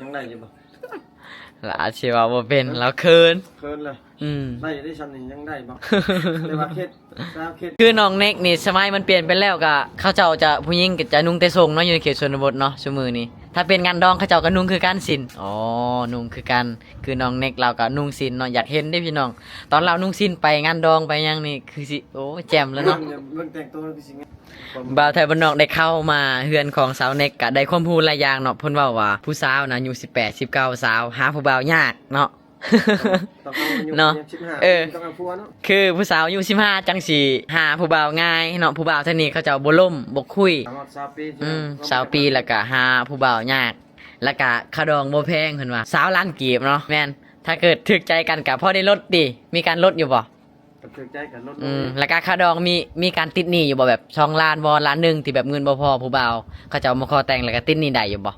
ยังได้อยู่บ่ละอาชีวะบ่เป็นแล้วเคินเลยได้ได้ชั้นนี้ยังได้บ่แต่ว่าเคสคือน้องเน็กนี่สมัยมันเปลี่ยนไปแล้วก็เขาเจ้าจะผู้หญิงก็จะนุ่งแต่ทรงเนาะอยู่ในเขตชนบทเนาะชั่วมือนี้ถ้าเป็นงานดองเขาเจ้าก็นุ่งคือการสินอ๋อนุ่งคือกันคือน้องเน็กเราก็นุ่งสินเนาะอยากเห็นได้พี่น้องตอนเรานุ่งสินไปงานดองไปยังนี่คือสิโอ้แจ่มแล้วเนาะเบิ่งแต่งตัวคือสิบ่าวไทยบ้านนอกได้เข้ามาเฮือนของสาวเน็กก็ได้ความรู้หลายอย่างเนาะเพิ่นเว้าว่าผู้สาวนะอายุ18 19สาวหาผู้บ่าวยากเนาะเนาะคือผู้สาวอายุ15จังสิหาผู้บ่าวง่ายเนาะผู้บ่าวเท่านี้เขาเจ้าบ่ล่มบ่คุย20 ปีแล้วก็หาผู้บ่าวยากแล้วก็ค่าดองบ่แพงเพิ่นว่า20 ล้านกีบเนาะแม่นถ้าเกิดถึกใจกันก็พอได้ลดดิมีการลดอยู่บ่ถึกใจกันลดแล้วก็ค่าดองมีการติดหนี้อยู่บ่แบบ2 ล้านบ่ล้านนึงที่แบบเงินบ่พอผู้บ่าวเขาเจ้ามาขอแต่งแล้วก็ติดหนี้ได้อยู่บ่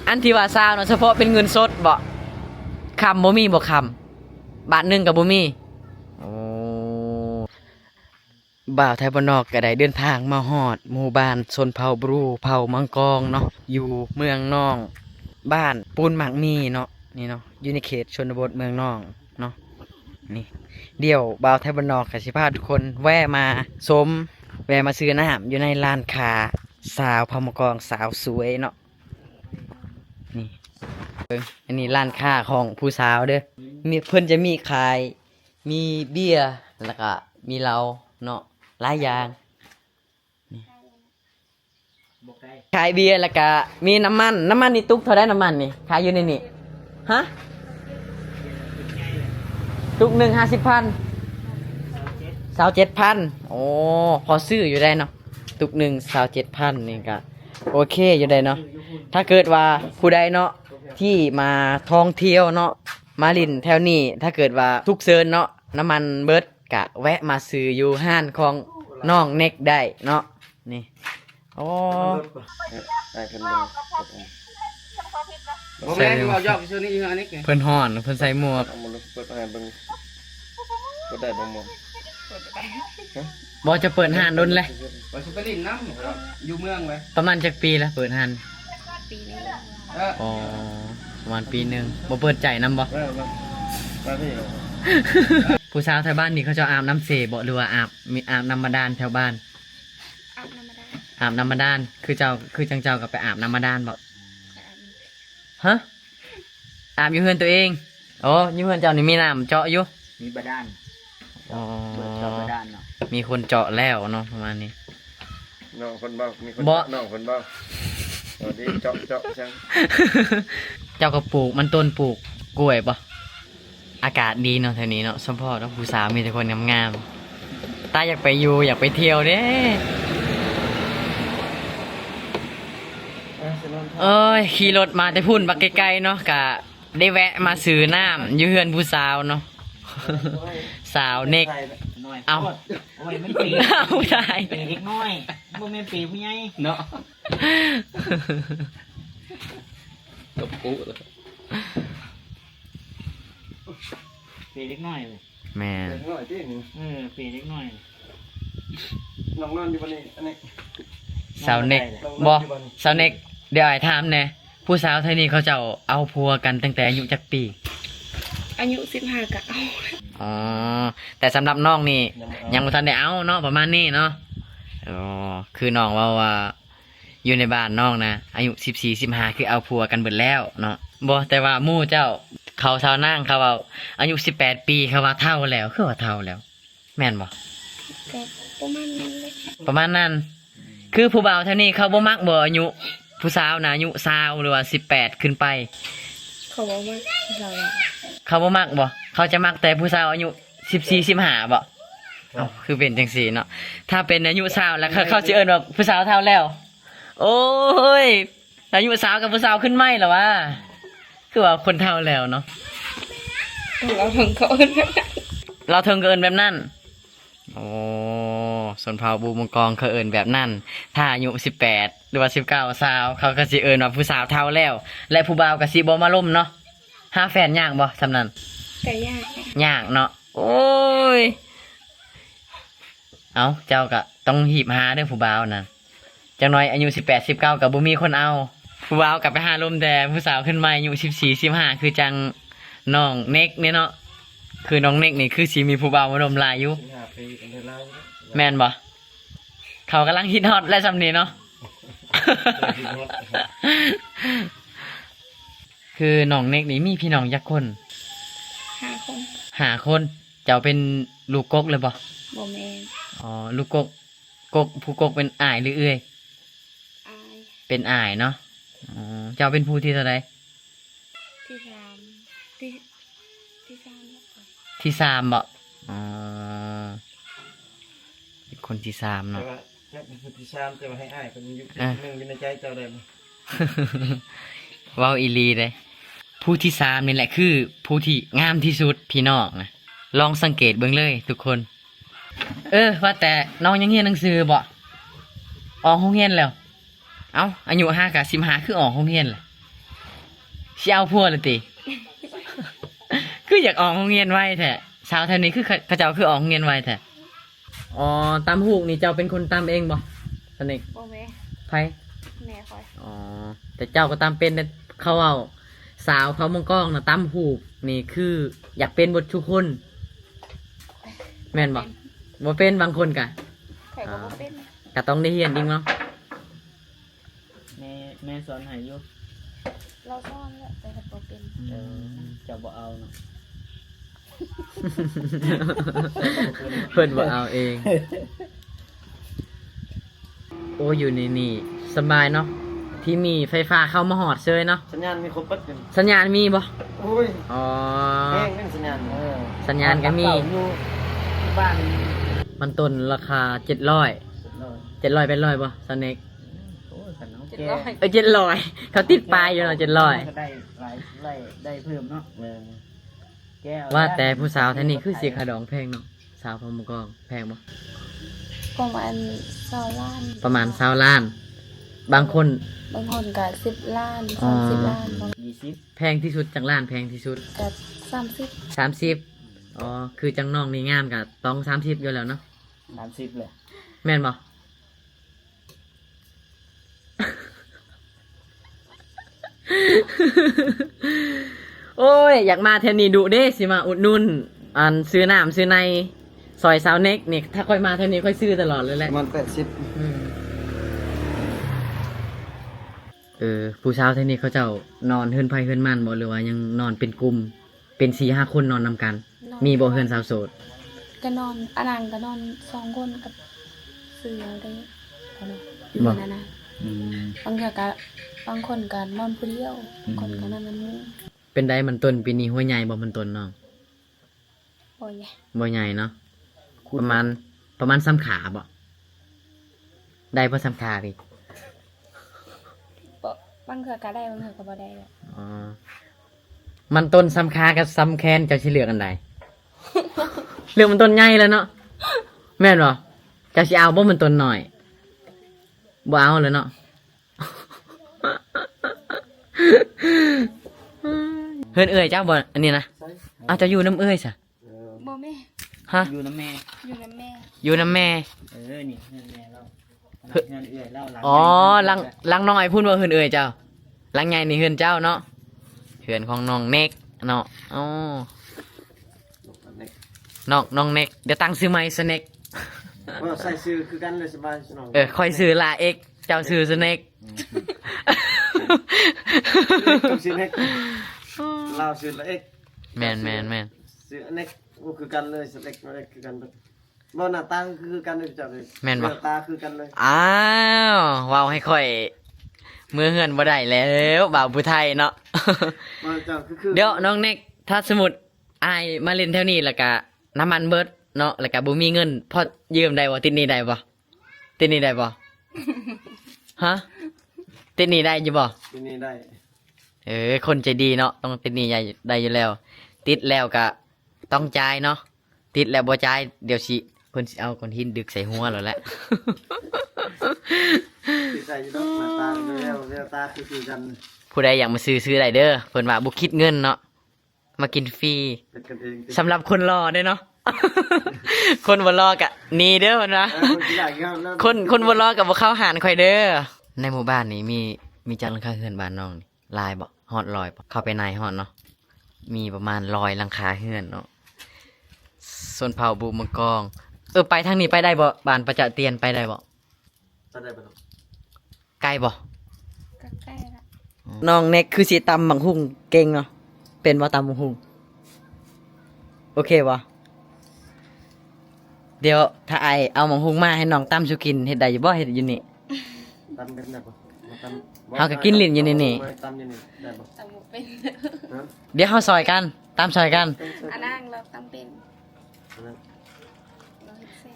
อันที่ว่า20เนาะเฉพาะเป็นเงินสดบ่คำบ่มีบ่คำบาทหนึ่งกับบ่มีโอ้บ่าวไทยบ้านนอกก็ได้เดินทางมาฮอดหมู่บ้านชนเผ่าบรูเผ่ามังกรเนาะอยู่เมืองนองบ้านปูนหมากมีเนาะนี่เนาะอยู่ในเขตชนบทเมืองนองเนาะนี่เดี๋ยวบ่าวไทยบ้านนอกก็สิพาทุกคนแวะมาชมแวะมาซื้อน้ำอยู่ในร้านค้าสาวเผ่ามังกรสาวสวยเนาะนี่อันนี้ร้านค้าของผู้สาวเด้อมีเพิ่นจะมีขายมีเบียร์แล้วก็มีเหล้าเนาะหลายอย่างขายเบียร์แล้วก็มีน้ำมันนี่ตุกเท่าได้น้ำมันนี่ขายอยู่ในนี่ฮะตุก1 50,000 27,000โอ้พอซื้ออยู่ได้เนาะตุก1 27,000นี่ก็โอเคอยู่ได้เนาะถ้าเกิดว่าผู้ใดเนาะที่มาท่องเที่ยวเนาะมาลินแถวนี้ถ้าเกิดว่าทุกเซินเนาะน้ำมันเบิดกะแวะมาซื้ออยู่ห้านของน้องเน็กได้เนาะนี่โอ้ได้เพิ่นผมแม่ที่ว่าย่อไปซื้อนี่อีกอันนี้เพิ่นฮ้อนเพิ่นใส่หมวกเปิดให้เบิ่งก็ได้บ่หมดบ่จะเปิดห้านโดนเลยว่าสิไปลินน้ำอยู่เมืองไว้ประมาณจักปีแล้วเปิดห้านปีนึงอ๋อประมาณปีนึงบ่เปิดใจนำบ่ผู้สาวแถวบ้านนี่เขาจะอาบน้ำเสบ่หรือว่าอาบน้ำบาดาลแถวบ้านอาบน้ำบาดาลคือจังเจ้าก็ไปอาบน้ำบาดาลบ่ฮะอาบอยู่เฮือนตัวเองโอ้อยู่เฮือนเจ้านี่มีน้ำเจาะอยู่มีบาดาลอ๋อเจาะบาดาลเนาะมีคนเจาะแล้วเนาะประมาณนี้น้องคนบ่มีคนน้องคนบ่สวัสดีเจาะจังเจ้าก็ปลูกมันต้นปลูกกล้วยบ่อากาศดีเนาะแถวนี้เนาะสมพอเนาะผู้สาวมีแต่คนงามๆตาอยากไปอยู่อยากไปเที่ยวเด้เอ้ยขี่รถมาแต่พุ่นบักไกลๆเนาะกะได้แวะมาซื้อน้ำอยู่เฮือนผู้สาวเนาะสาวเน็กเอาโอ้ยมันปีผู้ชายปีเล็กน้อยบ่แม่นปีผู้ใหญ่เนาะตบปุ๊ปีเล็กน้อยเลยแม่เล็กน้อยที่นี่ปีเล็กน้อยน้องนอนอยู่บนนี้อันนี้สาวเน็กบ่สาวเน็กเดี๋ยวไอ้ถามแน่ผู้สาวไทยนี่เขาจะเอาผัวกันตั้งแต่อายุจักปีอายุ15ก็เอาอ๋อแต่สำหรับน้องนี่ยังบ่ทันได้เอาเนาะประมาณนี้เนาะอ๋อคือน้องว่าอยู่ในบ้านน้องนะอายุ14 15คือเอาผัวกันเบิดแล้วเนาะบ่แต่ว่าหมู่เจ้าเขาชาวนางเขาว่าอายุ18 ปีเขาว่าเฒ่าแล้วคือว่าเฒ่าแล้วแม่นบ่ก็ประมาณนั้นเลยประมาณนั้นคือผู้บ่าวเท่านี้เขาบ่มักบ่อายุผู้สาวนะอายุ20หรือว่า18ขึ้นไปเขาบ่มักเขาบ่มักบ่เขาจะมักแต่ผู้สาวอายุ14 15บ่เอ้าคือเป็นจังซี่เนาะถ้าเป็นอายุ20แล้วเขาสิเอิ้นว่าผู้สาวเฒ่าแล้วโอ้ยอายุ20กับผู้สาวขึ้นใหม่เหรอวะคือว่าคนเฒ่าแล้วเนาะเราถึงก็เอิ้นแบบนั้นเราถึงก็เอิ้นแบบนั้นโอ้ส่วนเผ่าบูมังกรเขาเอิ้นแบบนั้นถ้าอายุ18หรือว่า19สาวเขาก็สิเอิ้นว่าผู้สาวเฒ่าแล้วและผู้บ่าวก็สิบ่มาล้มเนาะหาแฟนยากบ่สำนั้นก็ยากเนาะโอ้ยเอ้าเจ้าก็ต้องหีบหาเด้อผู้บ่าวนั่นจังน้อยอายุ18 19ก็บ่มีคนเอา ผู้บ่าวกลับไปหาลมแต่ผู้สาวขึ้นมาอายุ14 15คือจังน้องเน็กเนี่ยเนาะคือน้องเน็กนี่คือสิมีผู้บ่าวมาดมลายอยู่ 15 ปีเป็นเล่า แม่นบ่เขากำลังฮิตฮอตและซำนี้เนาะ คือน้องเน็กนี่มีพี่น้องจักคน 5 คน 5 คนเจ้าเป็นลูกกกเลยบ่ บ่แม่น อ๋อลูกกกผู้กกเป็นอ้ายหรือเอื้อย อาย เป็นอ้ายเนาะอ๋อเจ้าเป็นผู้ที่เท่าใด ที่3ที่3แล้วก่อน ที่3บ่อ๋อเป็นคนที่3 แต่ เนาะ ว่าจะเป็นผู้ที่3แต่ว่าให้อ้ายเพิ่นอยู่ที่หนึ่งอยู่ในใจเจ้าได้บ่ เว้าอีหลีเด้ผู้ที่3นี่แหละคือผู้ที่งามที่สุดพี่น้องนะลองสังเกตเบิ่งเลยทุกคนว่าแต่น้องยังเรียนหนังสือบ่ออกโรงเรียนแล้วเอ้าอายุ5กับ15คือออกโรงเรียนแหละสิเอาผัวเลยติ คืออยากออกโรงเรียนไวแท้สาวแถวนี้คือเขาเจ้าคือออกโรงเรียนไวแท้อ๋อตำฮูกนี่เจ้าเป็นคนตำเองบ่สนิท บ่แม่ ไผ แม่คอย อ๋อแต่เจ้าก็ตำเป็นแต่เขาเอาสาวเขามองกล้องนะตำฮูกนี่คืออยากเป็นบททุกคนแม่นบ่บ่เป็นบางคนกะ ข่อยก็บ่เป็น ก็ต้องได้เรียนจริงเนาะ แม่สอนให้อยู่ เราซ่อนแล้วแต่ข่อยบ่เป็น เจ้าบ่เอาเนาะ เพิ่นบ่เอาเอง โอ้อยู่นี่สบายเนาะที่มีไฟฟ้าเข้ามาหอดเซยเนาะ สัญญาณมีครบเบิดกัน สัญญาณมีบ่ โอ้ย อ๋อ แห้งนั่นสัญญาณ สัญญาณก็มี เก่าอยู่บ้าน มันต้นราคา700 700เป็น100บ่สเน็ก โอ้ยขันน้องแก 700เขาติดป้ายอยู่เนาะ ก็ได้หลายได้เพิ่มเนาะ แม่น แก้ 700ว่าแต่ผู้สาวแท่านี้คือสิขาดองแพงเนาะสาวพมกองแพงบ่ ประมาณ20ล้าน ประมาณ20ล้าน บางคน บางคนก็10ล้าน อ๋อ 30ล้านบาง 20 แพงที่สุดจังล้านแพงที่สุด ก็30 30อ๋อคือจังน้องนี่งามก็ต้อง30อยู่แล้วเนาะ 30เลย แม่นบ่ โอ้ยอยากมาเทอนี้ดุเด้สิมาอุดหนุนอันซื้อน้ำซื้อในซอยสาวเน็กนี่ถ้าค่อยมาเทอนี้ค่อยซื้อตลอดเลยแห ป ละ ระมาณ80 ผู้สาวเทอนี้เขาเจ้านอนเฮือนไผเฮือนมันบ่หรือว่ายังนอนเป็นกลุ่มเป็น4-5 คนนอนนำกัน มีบ่เฮือนสาวโสด ก็นอนอันนั้นก็นอน2คนกับเสือได้เอาเนาะอยู่ บ่ นั่นน่ะบางเทื่อก็บางคนก็นอนผู้เดียวบางคนก็นอนนำหมู่ เป็นได้มันต้นปีนี้หัวใหญ่บ่มันต้นน้อง บ่ใหญ่ บ่ใหญ่เนาะประมาณซ้ำขาบ่ได้บ่ซ้ำขาพี่ บ่บางเทื่อก็ได้บางเทื่อก็บ่ได้อะ อ๋อมันต้นซ้ำขากับซ้ำแคนเจ้าสิเลือกอันใด เลือกมันต้นใหญ่แล้วเนาะแม่นบ่เจ้าสิเอาบ่มันต้นน้อยบ่เอาเลยเนาะ เฮือนเอ้ยเจ้าบ่อันนี้นะเอาเจ้าอยู่น้ำเอ้ยซะ บ่แม่ ฮะ อยู่น้ำแม่ อยู่นำแม่ อยู่น้ำแม่ นี่เงินแม่เราเงินเอื่อยเล่าหลัง อ๋อลังน้อยพูดว่าเฮือนเอ้ยเจ้าลังใหญ่นี่เฮือนเจ้าเนาะเฮือนของน้องเน็กเนาะอ๋อน้องเน็กเดี๋ยวตั้งซื้อใหม่สเน็ก ว่าใส่ซื้อคือกันเลยสบายสนอง ค่อยซื้อลาเอ็กเจ้าซื้อสเน็ก ต้องซื้อเน็กลาวซื้อละเอ็ก แม่น ซื้อเน็กก็คือกันเลยสเน็กมาเอ็กคือกันเบิดบ่หน้าตาคือกันเลยจ้ะเลย แม่นบ่ หน้าตาคือกันเลย อ้าวเว้าให้ค่อยเมื่อเฮือนบ่ได้แล้วบ่าวผู้ไทยเนาะ มาจ้ะคือ เดี๋ยวน้องเน็กถ้าสมมุติอายมาเล่นแถวนี้แล้วก็น้ำมันเบิดเนาะแล้วก็บ่มีเงินพอยืมได้บ่ติดหนี้ได้บ่ติดหนี้ได้บ่ ฮะติดหนี้ได้อยู่บ่ ที่นี่ได้ คนใจดีเนาะต้องติดหนี้ได้อยู่แล้ว ติดแล้วก็ต้องจ่ายเนาะติดแล้วบ่จ่ายเดี๋ยวสิเพิ่นสิเอาก้อนหินดึกใส่หัวแล้วแหละ ที่ใส่อยู่ดอกหน้าตาแล้วหน้าตาคือกัน ผู้ใดอยากมาซื้อได้เด้อเพิ่นว่าบ่คิดเงินเนาะมากินฟรี เป็นกันเอง สำหรับคนรอเด้อเนาะ คนบ่รอก็หนี่เด้อเพิ่นว่า คนที่อยากเงี้ยแล้ว คนบ่รอก็บ่เข้าหารข่อยเด้อในหมู่บ้านนี้ มีจักหลังคาเฮือนบ้านน้องนี่ลายบ่ฮอดลอยบ่เข้าไปในฮอดเนาะมีประมาณ100หลังคาเฮือนเนาะส่วนเผ่าบูมังกองไปทางนี้ไปได้บ่บ้านประจะเตียนไปได้บ่ จะได้บ่เนาะ ไกลบ่ ก็ใกล้ละ น้องเน็กคือสิตำบักหุ่งเก่งเนาะเป็นบ่ตำบักหุ่งโอเคบ่เดี๋ยวถ้าไอเอาบักหุ่งมาให้น้องตำสุกินเฮ็ดได้อยู่บ่เฮ็ดอยู่นี่ ตำเป็นได้บ่มาตำ เฮาก็กินลิ้นอยู่นี่ มาตำอยู่นี่ได้บ่ ตำบ่เป็น ฮะ เดี๋ยวเฮาซอยกันตำซอยกัน อันนั้นเราตำเป็น อันนั้น เราเฮ็ดเสร็จ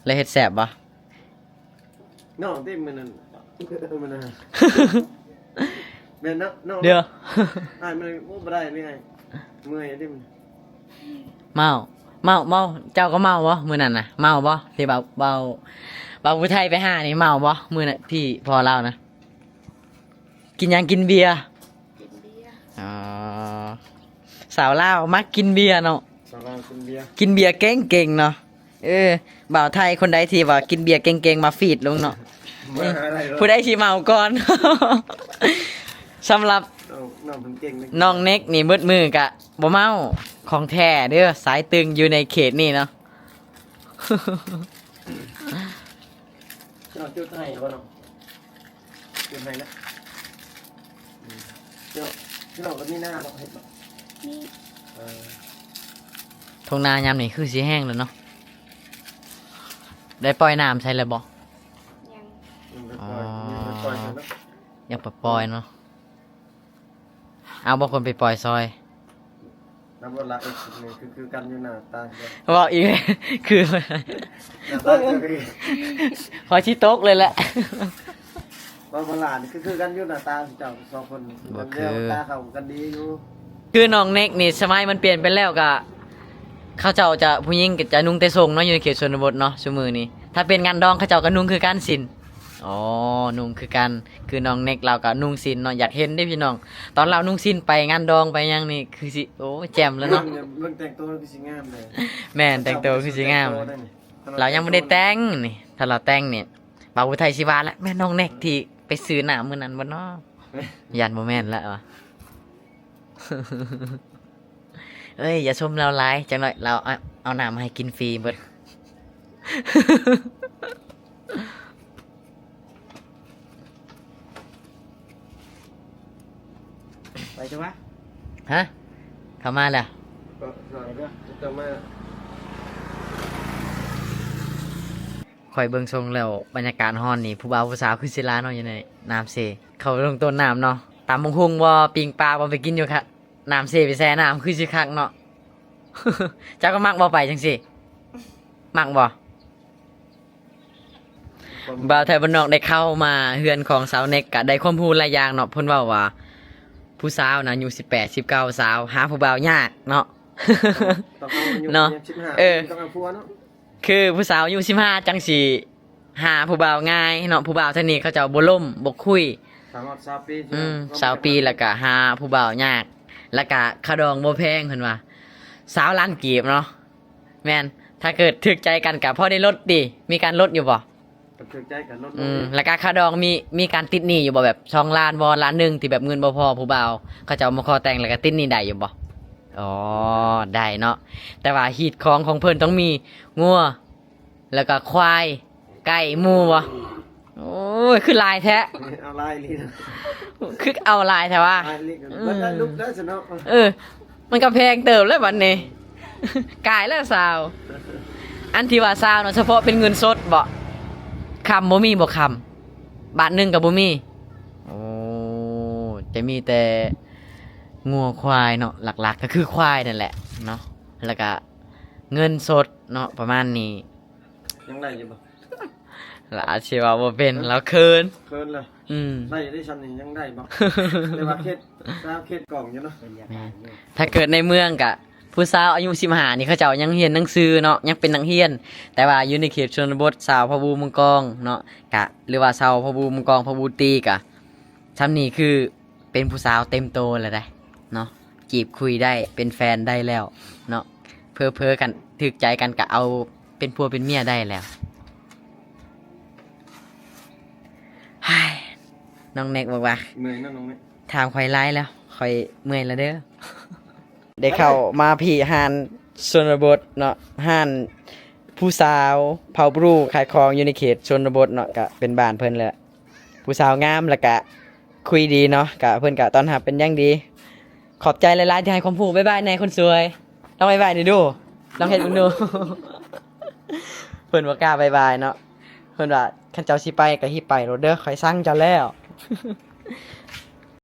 แล้วเฮ็ดแซ่บบ่ น้องที่มันนั่นมันนั่นแม่นน้อง เดี๋ยว อ้ายมันบ่ได้นี่ไงเมื่อยที่มัน เมาเจ้าก็เมาบ่มื้อนั้นน่ะเมาบ่ที่เบาผู้ไทยไปหานี่เมาบ่มื้อนั้นที่พอเล่านะกินหยังกินเบียร์ กินเบียร์ อ๋อสาวลาวมักกินเบียร์เนาะ สาวเรากินเบียร์ กินเบียร์เก่งๆเนาะบ่าวไทยคนใดที่ว่ากินเบียร์เก่งๆมาฟีดลงเนาะ มาอะไรเหรอ ผู้ใดสิเมาก่อน สำหรับ น้องเพิ่นเก่งนะ น้องเน็กนี่มืดมือกะบ่เมาของแท้เด้อสายตึงอยู่ในเขตนี่เนาะ น้องจุดให้บ่น้องจุดให้นะเจ้าน้องก็มีหน้าเนาะเฮ็ดบ่ นี่ เออ ทุ่งนายามนี่คือสิแห้งแล้วเนาะได้ปล่อยน้ำใช่แล้วบ่ ยัง มันไปปล่อยมันไปปล่อยเถอะเนาะ ยังปล่อยเนาะเอาบ่คนไปปล่อยซอย น้ำบ่ละอีกนี่คือกันอยู่หน้าตาเด้อ บอกอีก คือ หน้าตาคือ พอชิโต๊กเลยแหละ บ่บ่ละนี่คือกันอยู่หน้าตาเจ้าสองคน บ่คื เดี อ ยวตาเข้ากันดีอยู่ คือน้องเน็กนี่สมัยมันเปลี่ยนไปแล้วก็เขาเจ้าจะผู้หญิงก็จะนุ่งแต่ทรงเนาะอยู่ในเขตชนบทเนาะชั่วมือนี้ถ้าเป็นงานดองเขาเจ้าก็นุ่งคือกันสินอ๋อนุ่งคือกันคือน้องเน็กเราก็นุ่งสินเนาะอยากเห็นได้พี่น้อง ตอนเรานุ่งสินไปงานดองไปหยังนี่คือสิโอ้แจ่มแล้วเนาะ เบิ่งแต่งตัวคือสิงามเลย แม่นแต่งตัวคือสิงาม เรายังไม่ได้แต่งนี่ถ้าเราแต่งเนี่ยบ่าวอุทัยสิว่าแล้วแม่น้องเน็กที่ไปซื้อหน้ามื้อนั้นบ่เนาะยันบ่แม่นแล้ววะ เอ้ยอย่าชมเราหลายจังหน่อยเราเอาน้ำมาให้กินฟรีเบิด ไปจ้ะวะ ฮะเข้ามาแล้ว ก็หน่อยก็จะมา คอยเบิ่งทรงแล้วบรรยากาศฮ้อนนี่ผู้บ่าวผู้สาวคือสิลาเนาะอยู่ในน้ำเซเขาลงต้นน้ำเนาะตามมงคุงบ่ปิงปลาบ่ไปกินอยู่ค่ะน้ำเซไปแช่น้ำคือสิคักเนาะ เจ้าก็มักบ่ไปจังซี่มักบ่บ่าวไทยบ้านนอกได้เข้ามาเฮือนของสาวเน็กก็ได้ความรู้หลายอย่างเนาะเพิ่นเว้าว่า ผู้สาวนะอายุ18 19สาวหาผู้บ่าวยากเนาะ ต้องเอาอยู่ เนาะ 15 เออ ต้องเอาผัวเนาะ คือผู้สาวอายุ15จังสิหาผู้บ่าวง่ายเนาะผู้บ่าวเท่านี้เขาเจ้าบ่ล่มบ่คุย 20 ปีใช่ไหม สาวปีแล้วก็หาผู้บ่าวยากแล้วก็ค่าดองบ่แพงเพิ่นว่าสาวล้านกีบเนาะแม่นถ้าเกิดถึกใจกันก็พอได้ลดดิมีการลดอยู่บ่ ก็ถือใจกันลด แล้วก็ค่าดองมีการติดหนี้อยู่บ่แบบ2ล้านบ่ล้านหนึงที่แบบเงินบ่พอผู้บ่าวเขาเจ้ามาขอแต่งแล้วก็ติดหนี้ได้อยู่บ่อ๋อได้เนาะแต่ว่าฮีตของเพิ่นต้องมีงัวแล้วก็ควายไก่หมูบ่โอ้ยคือลายแท้ เอาลายลีนะ คือเอาลายแท้ว่า ลายลีกันมันได้ลุกได้สิเนาะ มันก็แพงเติบแล้วบัดนี้ กายแล้วสาว อันที่ว่าสาวเนาะเฉพาะเป็นเงินสดบ่คำบ่มีบ่คำบาทหนึงก็บ่มีโอ้จะมีแต่งัวควายเนาะหลักๆก็คือควายนั่นแหละเนาะแล้วก็เงินสดเนาะประมาณนี้ ยังได้อยู่บ่ แล้วอาชีวะบ่เป็นแล้วเคิน เคินเลย ได้ได้ชั้นนี้ยังได้บ่แต่ว่าเขตกล่องอยู่เนาะ เป็นยากาศอยู่ ถ้าเกิดในเมืองกะผู้สาวอายุ15นี่เขาเจ้ายังเรียนหนังสือเนาะยังเป็นนักเรียน แต่ว่าอยู่ในเขตชนบทสาวพะบูมังกองเนาะกะหรือว่าสาวพะบูมังกองพะบูตีกะชั้นนี้คือเป็นผู้สาวเต็มโตแล้วได้เนาะจีบคุยได้เป็นแฟนได้แล้วเนาะเพ้อๆกันถึกใจกันกะเอาเป็นผัวเป็นเมียได้แล้ว เฮ้ย น้องแน็กบอกว่า เมื่อยน้องนี่ ถามข่อยไล่แล้วข่อยเมื่อยแล้วเด้อ ได้เข้ามาพี่หานชนบทเนาะห้านผู้สาวเผาบรูขายของอยู่ในเขตชนบทเนาะก็เป็นบ้านเพิ่นแหละผู้สาวงามแล้วก็คุยดีเนาะก็เพิ่นก็ต้อนรับเป็นอย่างดี ขอบใจหลายๆที่ให้ความรู้บ๊ายบายในคนสวยลองบ๊ายบายดูลองเฮ็ดเบิ่งดู เพิ่นบ่กล้าบ๊ายบายเนาะเพิ่นว่าคันเจ้าสิไปก็ฮิไปโลดเด้อข่อยสั่งเจ้าแล้ว